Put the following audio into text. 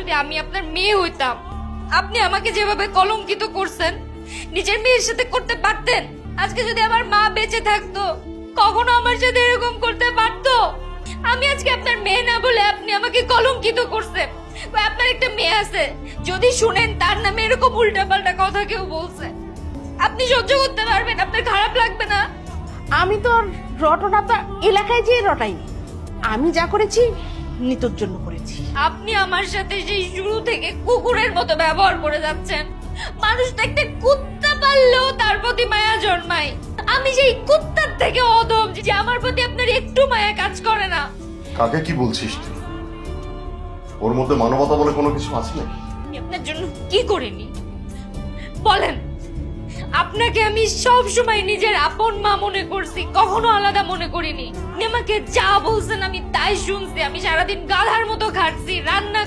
যদি আমি আপনার মেয়ে হইতাম, আপনি আমাকে যেভাবে কলঙ্কিত করছেন নিজের মেয়ের সাথে করতে পারতেন? আজকে যদি আমার মা বেঁচে থাকতো, কখনো আমার সাথে এরকম করতে পারতো? আমি আজকে আপনার মেয়ে না বলে আপনি আমাকে কলঙ্কিত করছেন। আপনার একটা মেয়ে আছে, যদি শুনেন তার নামে এরকম উল্টাপাল্টা কথা কেউ বলছে, আপনি সহ্য করতে পারবেন? আপনার খারাপ লাগবে না? আমি তো রটনাটা এলাকায় যেয়ে রটাইনি। আমি যা করেছি নিতোর জন্য করেছি। আপনি আমার সাথে সেই শুরু থেকে কুকুরের মতো ব্যবহার করে যাচ্ছেন। মানুষ তো একটা কুত্তা পাললেও তার প্রতি মায়া জন্মায়। আমি সেই কুত্তার থেকে অধম যে আমার প্রতি আপনার একটু মায়া কাজ করে না। কাকে কি বলছিস তুই? ওর মধ্যে মানবতা বলে কোনো কিছু আছে নাকি? আমি আপনার জন্য কি করিনি বলেন? আপনাকে আমি সব সময় নিজের আপন মা মনে করছি, কখনো আলাদা মনে করিনি। আপনি আমাকে যা বলছেন আমি তাই শুনছি। আমি সারাদিন গাধার মতো খাটছি, রান্না